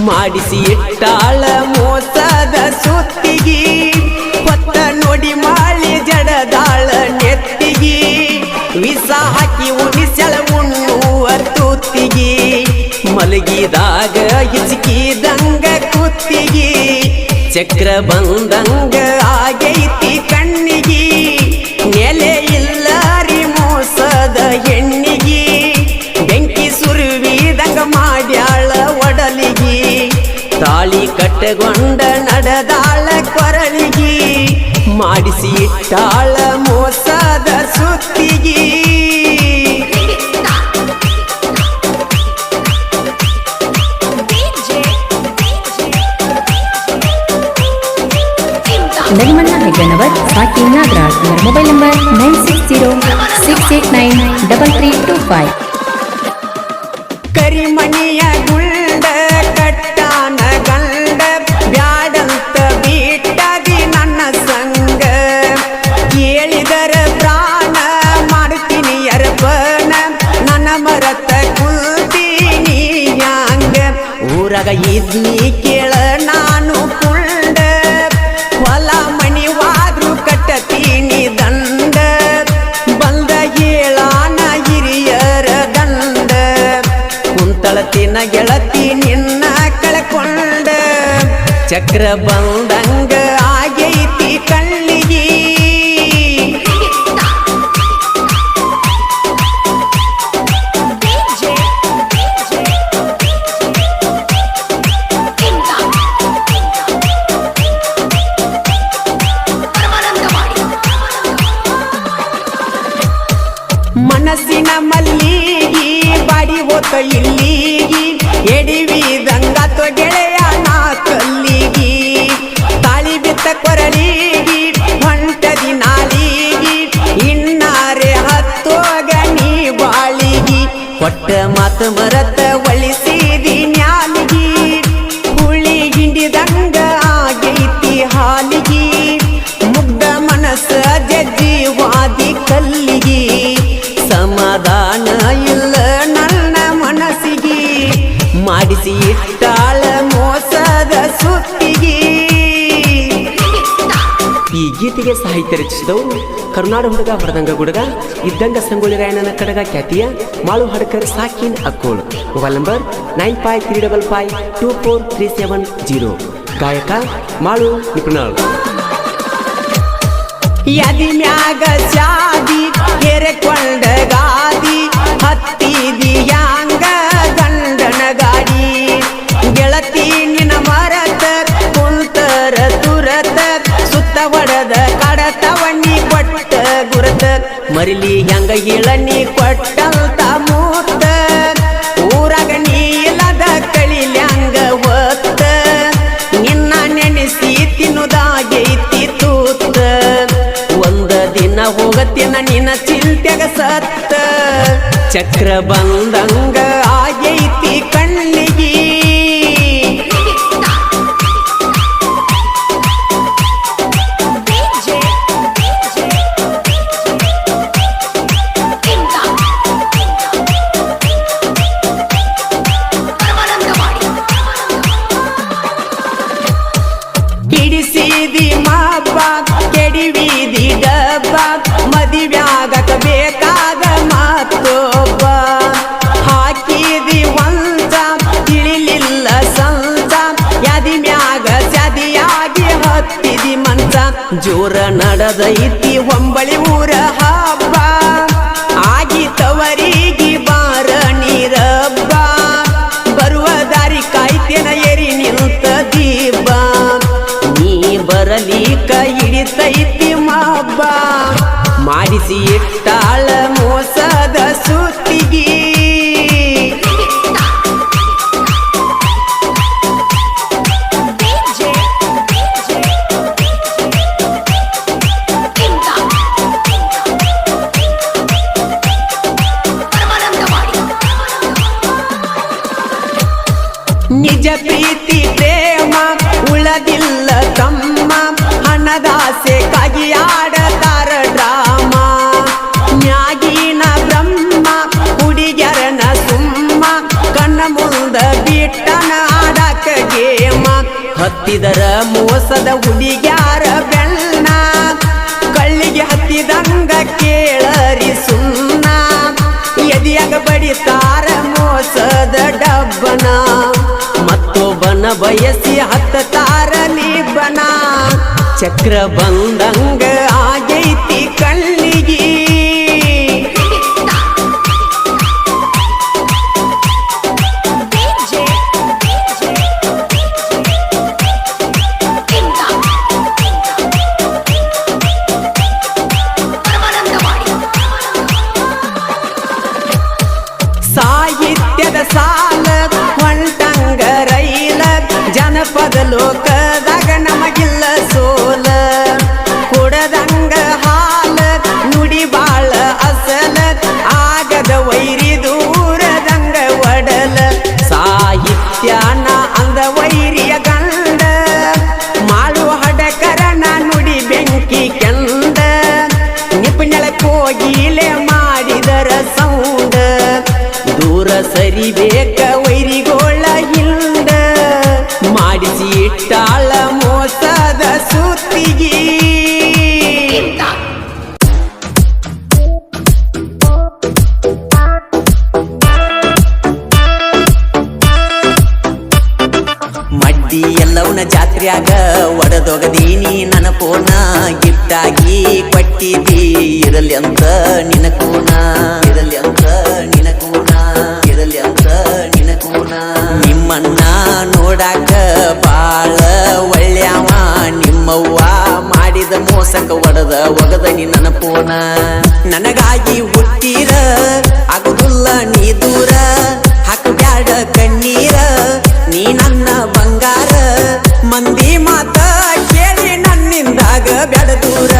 ಮಾಡಿಸಿ ಇಟ್ಟಾಳ ಮೋಸದ ಸುತ್ತಿಗಿ ಹೊತ್ತ ನೋಡಿ ಮಾಳಿ ಜಡದಾಳ ನೆತ್ತಿಗಿ ವಿಷ ಹಾಕಿ ಉಣಿಸಳ ಉಣ್ಣುವ ತುತ್ತಿಗಿ ಮಲಗಿದಾಗ ಹಿಚಕಿದಂಗ ಕುತ್ತಿಗಿ ಚಕ್ರ ಬಂದಂಗ ಆಗೈತಿ ಕಣ್ಣಿಗಿ ನೆಲೆ ಇಲ್ಲಾರಿ ಮೋಸದ ಹೆಣ್ಣಿಗಿ ಬೆಂಕಿ ಸುರುವಿದಂಗ ಮಾಡ್ಯಾಳ ಒಡಲಿಗಿ ತಾಳಿ ಕಟ್ಟಗೊಂಡ ನಡೆದಾಳ ಕೊರಳಿಗಿ ಮಾಡಿಸಿ ಇಟ್ಟಾಳ ಮೋಸದ ಸುತ್ತಿಗಿ ನರಿಮಣ್ಣ ಹೆಗ್ಗಣ್ಣವರ್ ಸಾಕಿ ನಾಗರಾಜ್. ಅವರ ಮೊಬೈಲ್ ನಂಬರ್ 9606893325. ಕರಿಮಣಿಯ ಗುಂಡ ಕಟ್ಟಾನ ಗಂಡ ಬ್ಯಾಡಂತ ಬಿಟ್ಟದಿ ನನ್ನ ಸಂಗ ಕೇಳಿದರ ಪ್ರಾಣ ಮಾಡ್ತೀನಿ ಅರ್ಪಣ ನನ್ನ ಮರತ ಕುಂತೀನಿ ಹ್ಯಾಂಗ ಊರಾಗ ಇದ್ನಿ ಕೇಳ ನಾನು ಕುಂಡ ಹೊಲ ಮಣಿವಾದ್ರು ಕಟ್ಟತೀನಿ ದಂಡ ಬಂದ ಹೇಳಾನ ಹಿರಿಯರ ದಂಡ ಕುಂತಳತಿನ ಗೆಳತಿ ನಿನ್ನ ಕಳ್ಕೊಂಡ ಚಕ್ರ ಬಂದಂಗ ಆಗೈತಿ ಕಣ್ಣಿಗಿ ಮನಸ್ಸಿನ ಮಲ್ಲಿಗಿ ಬಾಡಿ ಹೋತ ಇಲ್ಲಿಗಿ ಎಡಿವಿದಂಗ ಗೆಳೆಯ ನಾ ಕಲ್ಲಿಗಿ ತಾಳಿ ಬಿತ್ತ ಕೊರಳಿಗಿ ಹೊಂಟದಿ ನಾಲಿಗಿ ಇನ್ನಾರೆ ಹತ್ತೋಗ ನೀ ಬಾಳಿಗಿ ಕೊಟ್ಟ ಮಾತು ಮರತ ಒಳಿಸಿದಿ ನ್ಯಾಲಿಗಿ ಹುಳಿ ಹಿಂಡಿದಂಗ ಆಗೈತಿ ಹಾಲಿಗಿ ಮುಗ್ಧ ಮನಸ್ಸ ಜಜ್ಜಿ ವಾದಿ ಕಲ್ಲಿಗಿ ಸಮಾಧಾನ ಇಲ್ಲ ನನ್ನ ಮನಸ್ಸಿಗೆ ಮಾಡಿಸಿ ಇಟ್ಟಾಳ ಮೋಸದ ಸುತ್ತಿಗೆ. ಈ ಗೀತೆಗೆ ಸಾಹಿತ್ಯ ರಚಿಸಿದವರು ಕರುನಾಡ ಹುಡುಗ ಹೊರದಂಗ ಗುಡುಗ ಇದ್ದಂಗ ಸಂಗೊಳ್ಳಿ ರಾಯಣ್ಣನ ಕಡಗ ಖ್ಯಾತಿಯ ಮಾಳು ಹಡಕರ್ ಸಾಕಿನ್ ಅಕ್ಕೋಳು. Mobile number 9535524370. ಗಾಯಕ ಮಾಳು ನಿಪುಣಾಳ್. ಯದಿ ಮ್ಯಾಗ ಜಾದಿ ಕೆರೆಕೊಂಡ ಗಾದಿ ಹತ್ತಿದಿ ಯಾಂಗ ಗಂಡನ ಗಾಡಿ ಗೆಳತಿ ನಿನ ಮರತ ಕುಂತರ ತುರತ ಸುತ್ತ ಒಡದ ಕಡತವಣ್ಣಿ ಕೊಟ್ಟ ಗುರತ ಮರಿಲಿ ಹೆಂಗ ಇಳನಿ ಕೊಟ್ಟಂತ ಮೂತ ಊರಾಗ ನೀಲದ ಕಳಿಲ್ಯಾಂಗ ಒತ್ತ ನಿನ್ನ ನೆನೆಸಿ ತಿನ್ನುದಾಗೈತಿ ತೂತ ಒಂದ ದಿನ ಹೋಗತ್ತಿನ ನಿನ್ನ ಚಿಂತೆಗ ಸತ್ತ ಚಕ್ರ ಬಂದಂಗ ಆಗೈತಿ ಕಣ್ಣಿಗಿ ಹಿಡಿಸಿದಿ ಮಾಪ ಕೆಡಿವಿದಿ ಡಬ್ಬ ಮದಿವ್ಯಾಗಕ ಬೇಕಾದ ಮಾತೊಬ್ಬ ಹಾಕಿದಿ ವಂಚ ತಿಳಿಲಿಲ್ಲ ಸಂಚ ಯದಿ ಮ್ಯಾಗ ಸದಿಯಾಗಿ ಹತ್ತಿದಿ ಮಂಚ ಜೋರ ನಡೆದೈತಿ ಹೊಂಬಳಿ ಊರ ಹಬ್ಬ ಆಗಿತವರಿಗೆ ಬಾರ ನೀರಬ್ಬ ಬರುವ ದಾರಿ ಕಾಯ್ತೇನ ಎರಿ ನಿಂತ ದೀಪ ನೀ ಬರಲಿಕ ಹಿಡಿತೈತಿ ಮಾಬ್ಬ ಮಾಡಿಸಿ ಇಟ್ಟಾಳ ಮೋಸದ ಸುತ್ತಿಗಿ ನಿಜ ಪ್ರೀತಿ ಪ್ರೇಮ ಉಳದಿಲ್ಲ ತಮ್ಮ ಹಣದಾಸೆ ಕಗಿಯಾಡತಾರ ಡ್ರಾಮ ನ್ಯಾಗಿನ ಬ್ರಹ್ಮ ಹುಡುಗ್ಯರನ ಸುಮ್ಮ ಕಣ್ಣ ಮುಂದ ಬಿಟ್ಟನ ಆಡಕ ಹತ್ತಿದರ ಮೋಸದ ಹುಡುಗ್ಯಾರ ಬೆನ್ನ ಕಳ್ಳಿಗೆ ಹತ್ತಿದಂಗ ಕೇಳರಿ ಸುನ್ನ ಎದಿಯಾಗ ಬಡಿತಾರ ಮೋಸದ ಡಬ್ಬನ ಮತ್ತೊಬ್ಬನ ಬಯಸಿ ಹತ್ತಾರ ನಿಬ್ಬನ ಚಕ್ರ ಬಂದಂಗ ಆಗೈತಿ ಕಳ್ಳಿಗಿ ಸಾಹಿತ್ಯದ ಸಾಲ ಹೊಂಟಂಗ ರೈಲ ಜನಪದ ಲೋಕದಾಗ ನಮಗಿಲ್ಲ ಸೋಲ ಕೊಡದಂಗ ಹಾಲ ನುಡಿ ಬಾಳ ಅಸಲ ಆಗದ ವೈರಿ ದೂರದಂಗ ಒಡಲ ಸಾಹಿತ್ಯನ ಅಂದ ವೈರಿಯ ಗಂಡ ಮಾಳು ಹಡಕರನ ನುಡಿ ಬೆಂಕಿ ಕೆಂದ ನಿಪುಣಳ ಕೋಗಿಲೆ ಮಾಡಿದರ ಸೌಂಡ ದೂರ ಸರಿಬೇಕ ವೈರಿಗೋಳ ಹಿಂಡ ಮಾಡಿಸಿ ಇಟ್ಟಾಳ ಮೋಸದ ಸುತ್ತಿಗಿ ಮಡ್ಡಿ ಎಲ್ಲವನ ಜಾತ್ರ್ಯಾಗ ಒಡದೊಗದೀನಿ ನನ್ನ ಪೋನ ಗಿಫ್ಟಾಗಿ ಕೊಟ್ಟಿದ್ದಿ ಇರಲಿ ಅಂತ ನಿನ ಕೂನ ಇರಲಿ ಅಂತ ನಿನ ಕೂನ ಇರಲಿ ಅಂತ ನಿನ ಕೂನ ನಿಮ್ಮನ್ನ ನೋಡಾಕ ಬಾಳ ಒಳ್ಳೆಯವ ನಿಮ್ಮವ್ವ ಮಾಡಿದ ಮೋಸಕ ಒಗದ ನೀ ನನ್ನ ಪೋನ ನನಗಾಗಿ ಹುಟ್ಟಿರ ಆಗುದಿಲ್ಲ ನೀ ದೂರ ಹಾಕಬ್ಯಾಡ ಕಣ್ಣೀರ ನೀ ನನ್ನ ಬಂಗಾರ ಮಂದಿ ಮಾತ ಕೇಳಿ ನನ್ನಿಂದಾಗ ಬ್ಯಾಡ ದೂರ